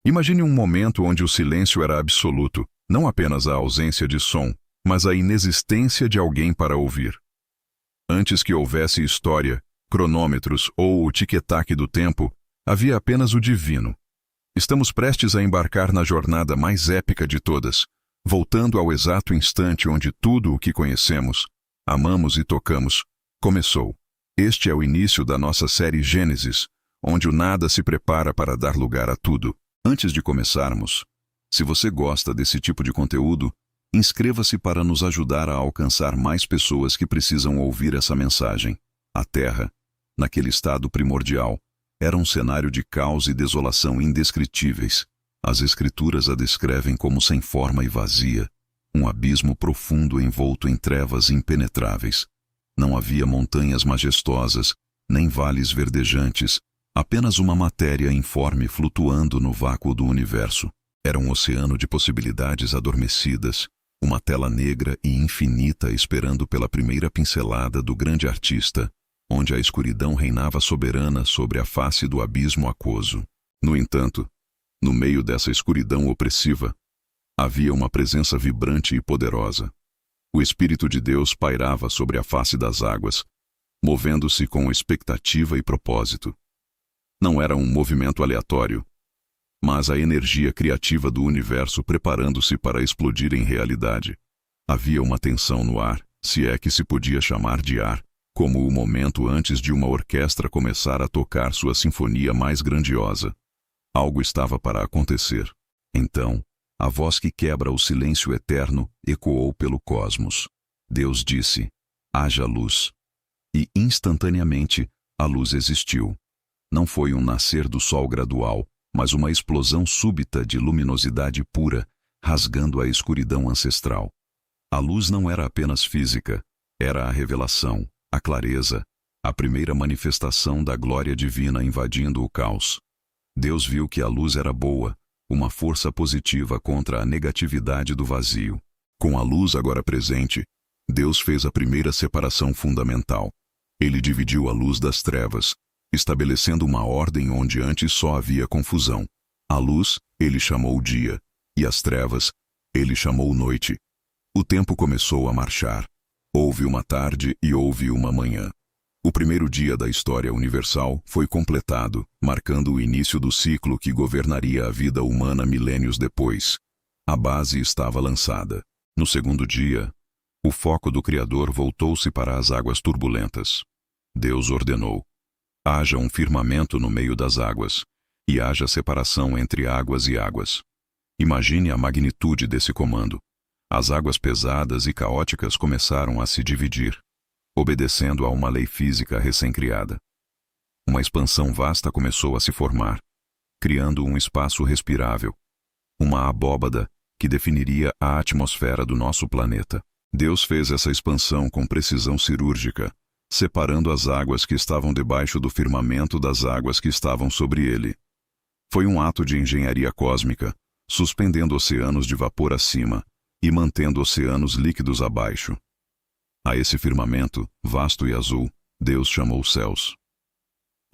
Imagine um momento onde o silêncio era absoluto, não apenas a ausência de som, mas a inexistência de alguém para ouvir. Antes que houvesse história, cronômetros ou o tic-tac do tempo, havia apenas o divino. Estamos prestes a embarcar na jornada mais épica de todas, voltando ao exato instante onde tudo o que conhecemos, amamos e tocamos, começou. Este é o início da nossa série Gênesis, onde o nada se prepara para dar lugar a tudo. Antes de começarmos, se você gosta desse tipo de conteúdo, inscreva-se para nos ajudar a alcançar mais pessoas que precisam ouvir essa mensagem. A Terra, naquele estado primordial, era um cenário de caos e desolação indescritíveis. As Escrituras a descrevem como sem forma e vazia, um abismo profundo envolto em trevas impenetráveis. Não havia montanhas majestosas, nem vales verdejantes, apenas uma matéria informe flutuando no vácuo do universo. Era um oceano de possibilidades adormecidas, uma tela negra e infinita esperando pela primeira pincelada do grande artista, onde a escuridão reinava soberana sobre a face do abismo aquoso. No entanto, no meio dessa escuridão opressiva, havia uma presença vibrante e poderosa. O Espírito de Deus pairava sobre a face das águas, movendo-se com expectativa e propósito. Não era um movimento aleatório, mas a energia criativa do universo preparando-se para explodir em realidade. Havia uma tensão no ar, se é que se podia chamar de ar, como o momento antes de uma orquestra começar a tocar sua sinfonia mais grandiosa. Algo estava para acontecer. Então, a voz que quebra o silêncio eterno ecoou pelo cosmos. Deus disse: haja luz. E instantaneamente, a luz existiu. Não foi um nascer do sol gradual, mas uma explosão súbita de luminosidade pura, rasgando a escuridão ancestral. A luz não era apenas física, era a revelação, a clareza, a primeira manifestação da glória divina invadindo o caos. Deus viu que a luz era boa, uma força positiva contra a negatividade do vazio. Com a luz agora presente, Deus fez a primeira separação fundamental. Ele dividiu a luz das trevas, estabelecendo uma ordem onde antes só havia confusão. A luz, ele chamou dia, e as trevas, ele chamou noite. O tempo começou a marchar. Houve uma tarde e houve uma manhã. O primeiro dia da história universal foi completado, marcando o início do ciclo que governaria a vida humana milênios depois. A base estava lançada. No segundo dia, o foco do Criador voltou-se para as águas turbulentas. Deus ordenou: haja um firmamento no meio das águas, e haja separação entre águas e águas. Imagine a magnitude desse comando. As águas pesadas e caóticas começaram a se dividir, obedecendo a uma lei física recém-criada. Uma expansão vasta começou a se formar, criando um espaço respirável, uma abóbada que definiria a atmosfera do nosso planeta. Deus fez essa expansão com precisão cirúrgica, separando as águas que estavam debaixo do firmamento das águas que estavam sobre ele. Foi um ato de engenharia cósmica, suspendendo oceanos de vapor acima e mantendo oceanos líquidos abaixo. A esse firmamento, vasto e azul, Deus chamou os céus.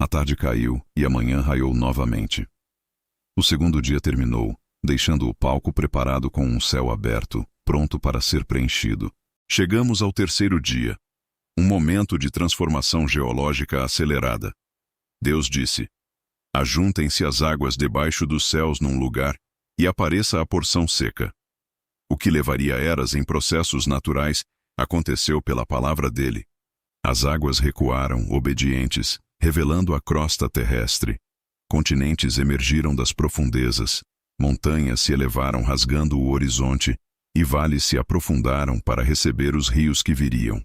A tarde caiu e a manhã raiou novamente. O segundo dia terminou, deixando o palco preparado com um céu aberto, pronto para ser preenchido. Chegamos ao terceiro dia. Um momento de transformação geológica acelerada. Deus disse: ajuntem-se as águas debaixo dos céus num lugar, e apareça a porção seca. O que levaria eras em processos naturais, aconteceu pela palavra dele. As águas recuaram, obedientes, revelando a crosta terrestre. Continentes emergiram das profundezas, montanhas se elevaram rasgando o horizonte, e vales se aprofundaram para receber os rios que viriam.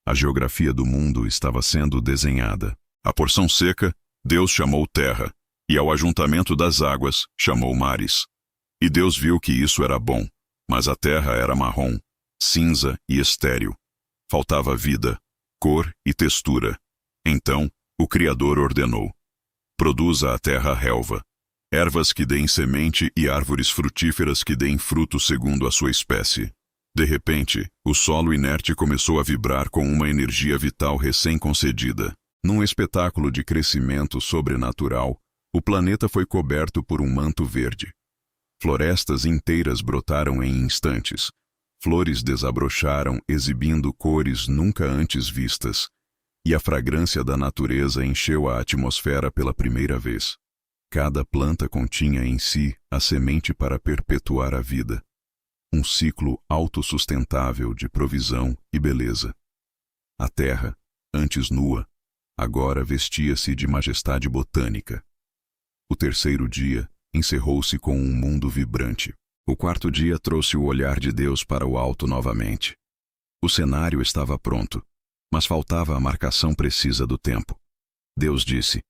A geografia do mundo estava sendo desenhada. A porção seca, Deus chamou terra, e ao ajuntamento das águas, chamou mares. E Deus viu que isso era bom, mas a terra era marrom, cinza e estéril. Faltava vida, cor e textura. Então, o Criador ordenou: produza a terra relva, ervas que deem semente e árvores frutíferas que deem fruto segundo a sua espécie. De repente, o solo inerte começou a vibrar com uma energia vital recém-concedida. Num espetáculo de crescimento sobrenatural, O planeta foi coberto por um manto verde. Florestas inteiras brotaram em instantes. Flores desabrocharam, exibindo cores nunca antes vistas. E a fragrância da natureza encheu a atmosfera pela primeira vez. Cada planta continha em si a semente para perpetuar a vida. Um ciclo autossustentável de provisão e beleza. A terra, antes nua, agora vestia-se de majestade botânica. O terceiro dia encerrou-se com um mundo vibrante. O quarto dia trouxe o olhar de Deus para o alto novamente. O cenário estava pronto, mas faltava a marcação precisa do tempo. Deus disse: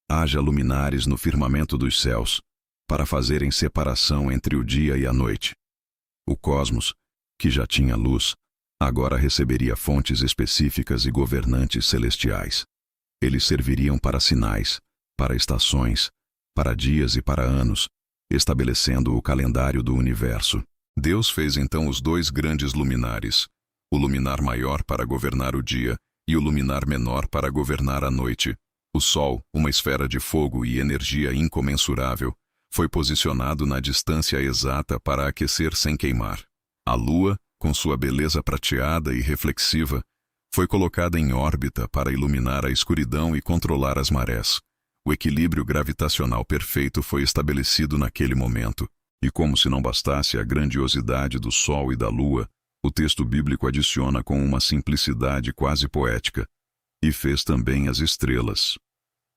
haja luminares no firmamento dos céus, para fazerem separação entre o dia e a noite. O cosmos, que já tinha luz, agora receberia fontes específicas e governantes celestiais. Eles serviriam para sinais, para estações, para dias e para anos, estabelecendo o calendário do universo. Deus fez então os dois grandes luminares, o luminar maior para governar o dia e o luminar menor para governar a noite. O Sol, uma esfera de fogo e energia incomensurável, foi posicionado na distância exata para aquecer sem queimar. A Lua, com sua beleza prateada e reflexiva, foi colocada em órbita para iluminar a escuridão e controlar as marés. O equilíbrio gravitacional perfeito foi estabelecido naquele momento, e como se não bastasse a grandiosidade do Sol e da Lua, o texto bíblico adiciona com uma simplicidade quase poética: e fez também as estrelas.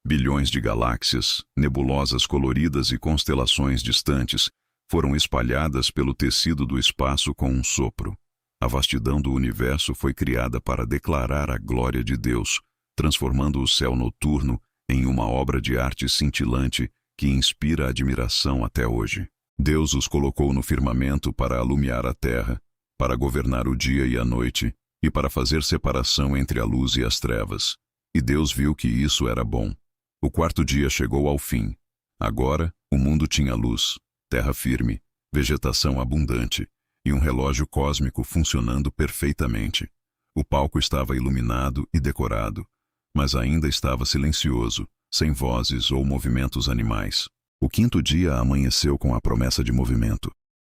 Bilhões de galáxias, nebulosas coloridas e constelações distantes foram espalhadas pelo tecido do espaço com um sopro. A vastidão do universo foi criada para declarar a glória de Deus, transformando o céu noturno em uma obra de arte cintilante que inspira admiração até hoje. Deus os colocou no firmamento para alumiar a terra, para governar o dia e a noite, e para fazer separação entre a luz e as trevas. E Deus viu que isso era bom. O quarto dia chegou ao fim. Agora, o mundo tinha luz, terra firme, vegetação abundante, e um relógio cósmico funcionando perfeitamente. O palco estava iluminado e decorado, mas ainda estava silencioso, sem vozes ou movimentos animais. O quinto dia amanheceu com a promessa de movimento.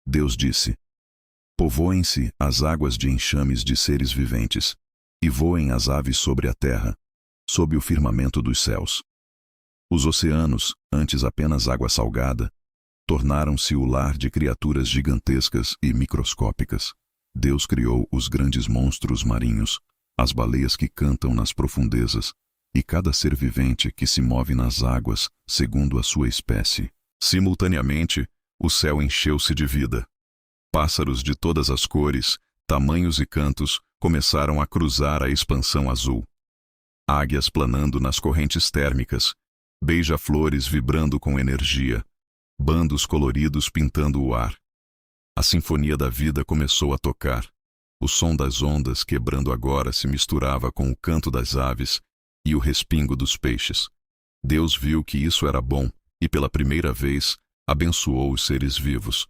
Deus disse: povoem-se as águas de enxames de seres viventes, e voem as aves sobre a terra, sob o firmamento dos céus. Os oceanos, antes apenas água salgada, tornaram-se o lar de criaturas gigantescas e microscópicas. Deus criou os grandes monstros marinhos, as baleias que cantam nas profundezas, e cada ser vivente que se move nas águas segundo a sua espécie. Simultaneamente, o céu encheu-se de vida. Pássaros de todas as cores, tamanhos e cantos começaram a cruzar a expansão azul. Águias planando nas correntes térmicas, beija-flores vibrando com energia, bandos coloridos pintando o ar. A sinfonia da vida começou a tocar. O som das ondas quebrando agora se misturava com o canto das aves e o respingo dos peixes. Deus viu que isso era bom e, pela primeira vez, abençoou os seres vivos.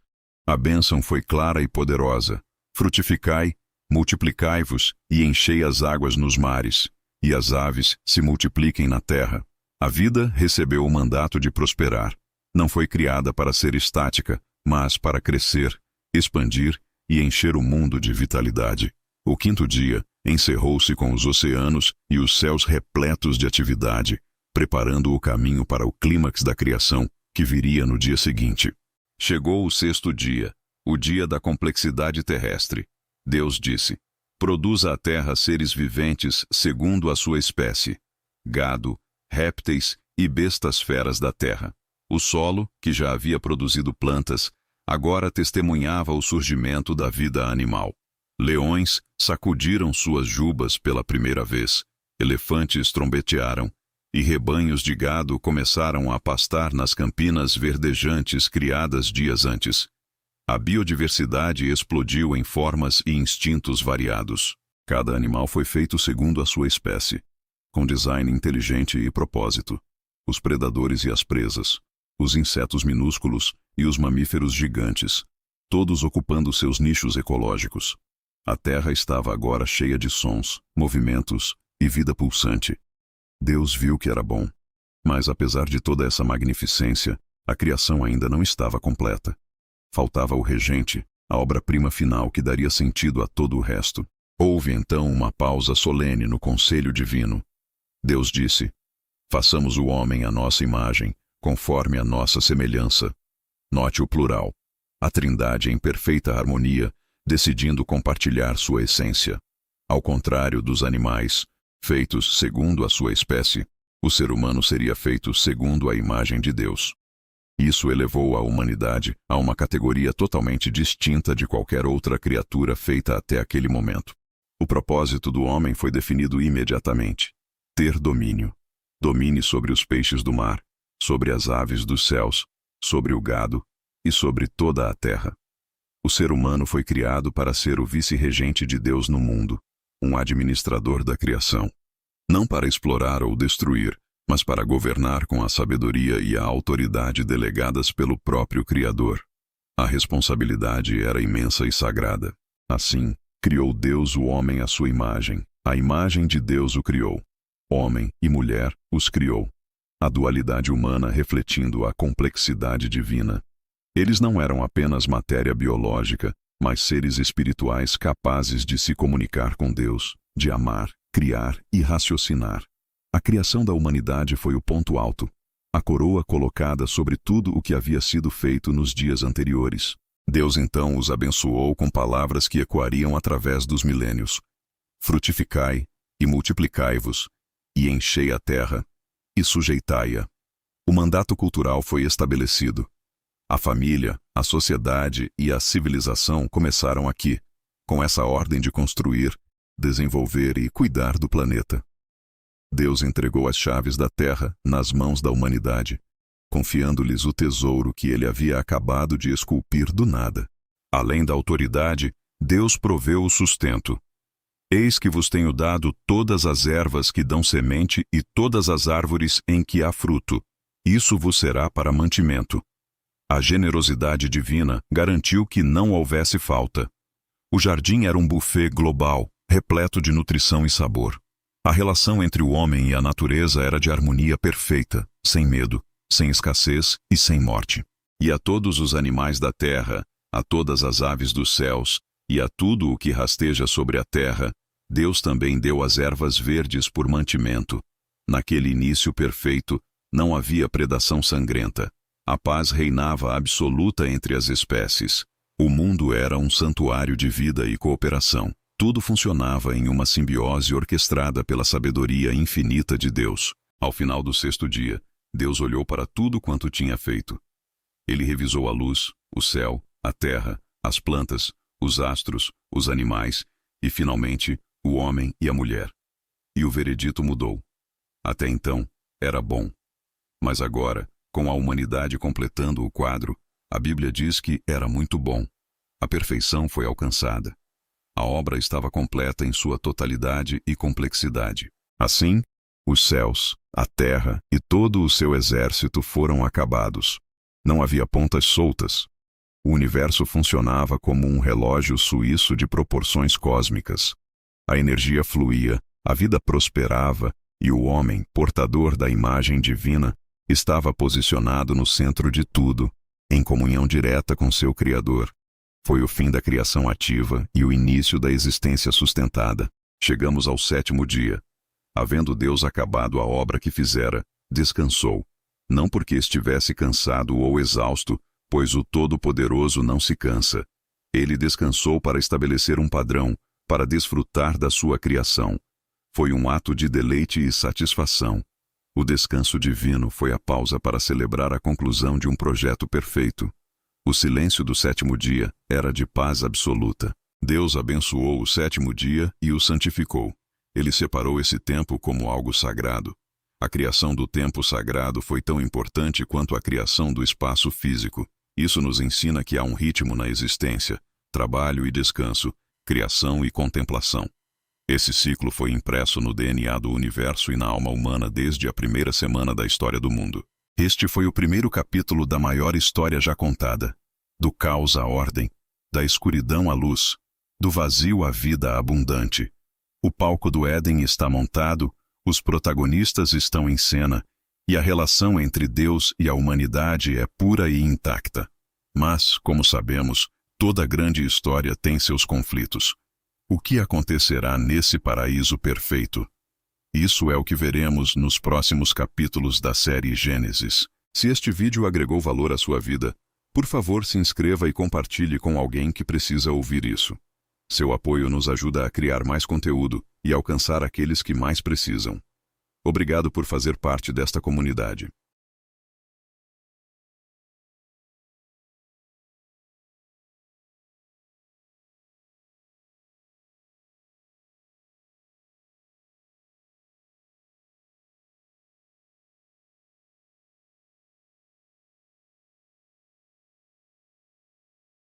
A bênção foi clara e poderosa: frutificai, multiplicai-vos e enchei as águas nos mares, e as aves se multipliquem na terra. A vida recebeu o mandato de prosperar. Não foi criada para ser estática, mas para crescer, expandir e encher o mundo de vitalidade. O quinto dia encerrou-se com os oceanos e os céus repletos de atividade, preparando o caminho para o clímax da criação, que viria no dia seguinte. Chegou o sexto dia, o dia da complexidade terrestre. Deus disse: produza a terra seres viventes segundo a sua espécie, gado, répteis e bestas feras da terra. O solo, que já havia produzido plantas, agora testemunhava o surgimento da vida animal. Leões sacudiram suas jubas pela primeira vez, elefantes trombetearam, e rebanhos de gado começaram a pastar nas campinas verdejantes criadas dias antes. A biodiversidade explodiu em formas e instintos variados. Cada animal foi feito segundo a sua espécie, com design inteligente e propósito. Os predadores e as presas, os insetos minúsculos e os mamíferos gigantes, todos ocupando seus nichos ecológicos. A terra estava agora cheia de sons, movimentos e vida pulsante. Deus viu que era bom. Mas apesar de toda essa magnificência, a criação ainda não estava completa. Faltava o regente, a obra-prima final que daria sentido a todo o resto. Houve então uma pausa solene no conselho divino. Deus disse: façamos o homem à nossa imagem, conforme a nossa semelhança. Note o plural. A Trindade em perfeita harmonia, decidindo compartilhar sua essência. Ao contrário dos animais, feitos segundo a sua espécie, o ser humano seria feito segundo a imagem de Deus. Isso elevou a humanidade a uma categoria totalmente distinta de qualquer outra criatura feita até aquele momento. O propósito do homem foi definido imediatamente: ter domínio. Domine sobre os peixes do mar, sobre as aves dos céus, sobre o gado e sobre toda a terra. O ser humano foi criado para ser o vice-regente de Deus no mundo, um administrador da criação. Não para explorar ou destruir, mas para governar com a sabedoria e a autoridade delegadas pelo próprio Criador. A responsabilidade era imensa e sagrada. Assim, criou Deus o homem à sua imagem. A imagem de Deus o criou. Homem e mulher os criou. A dualidade humana refletindo a complexidade divina. Eles não eram apenas matéria biológica, mas seres espirituais capazes de se comunicar com Deus, de amar, criar e raciocinar. A criação da humanidade foi o ponto alto, a coroa colocada sobre tudo o que havia sido feito nos dias anteriores. Deus então os abençoou com palavras que ecoariam através dos milênios. Frutificai e multiplicai-vos, e enchei a terra, e sujeitai-a. O mandato cultural foi estabelecido. A família, a sociedade e a civilização começaram aqui, com essa ordem de construir, desenvolver e cuidar do planeta. Deus entregou as chaves da terra nas mãos da humanidade, confiando-lhes o tesouro que ele havia acabado de esculpir do nada. Além da autoridade, Deus proveu o sustento. Eis que vos tenho dado todas as ervas que dão semente e todas as árvores em que há fruto. Isso vos será para mantimento. A generosidade divina garantiu que não houvesse falta. O jardim era um buffet global, repleto de nutrição e sabor. A relação entre o homem e a natureza era de harmonia perfeita, sem medo, sem escassez e sem morte. E a todos os animais da terra, a todas as aves dos céus, e a tudo o que rasteja sobre a terra, Deus também deu as ervas verdes por mantimento. Naquele início perfeito, não havia predação sangrenta. A paz reinava absoluta entre as espécies. O mundo era um santuário de vida e cooperação. Tudo funcionava em uma simbiose orquestrada pela sabedoria infinita de Deus. Ao final do sexto dia, Deus olhou para tudo quanto tinha feito. Ele revisou a luz, o céu, a terra, as plantas, os astros, os animais e, finalmente, o homem e a mulher. E o veredito mudou. Até então, era bom. Mas agora, com a humanidade completando o quadro, a Bíblia diz que era muito bom. A perfeição foi alcançada. A obra estava completa em sua totalidade e complexidade. Assim, os céus, a terra e todo o seu exército foram acabados. Não havia pontas soltas. O universo funcionava como um relógio suíço de proporções cósmicas. A energia fluía, a vida prosperava e o homem, portador da imagem divina, estava posicionado no centro de tudo, em comunhão direta com seu Criador. Foi o fim da criação ativa e o início da existência sustentada. Chegamos ao sétimo dia. Havendo Deus acabado a obra que fizera, descansou. Não porque estivesse cansado ou exausto, pois o Todo-Poderoso não se cansa. Ele descansou para estabelecer um padrão, para desfrutar da sua criação. Foi um ato de deleite e satisfação. O descanso divino foi a pausa para celebrar a conclusão de um projeto perfeito. O silêncio do sétimo dia era de paz absoluta. Deus abençoou o sétimo dia e o santificou. Ele separou esse tempo como algo sagrado. A criação do tempo sagrado foi tão importante quanto a criação do espaço físico. Isso nos ensina que há um ritmo na existência, trabalho e descanso, criação e contemplação. Esse ciclo foi impresso no DNA do universo e na alma humana desde a primeira semana da história do mundo. Este foi o primeiro capítulo da maior história já contada. Do caos à ordem, da escuridão à luz, do vazio à vida abundante. O palco do Éden está montado, os protagonistas estão em cena, E a relação entre Deus e a humanidade é pura e intacta. Mas, como sabemos, toda grande história tem seus conflitos. O que acontecerá nesse paraíso perfeito? Isso é o que veremos nos próximos capítulos da série Gênesis. Se este vídeo agregou valor à sua vida, por favor se inscreva e compartilhe com alguém que precisa ouvir isso. Seu apoio nos ajuda a criar mais conteúdo e alcançar aqueles que mais precisam. Obrigado por fazer parte desta comunidade.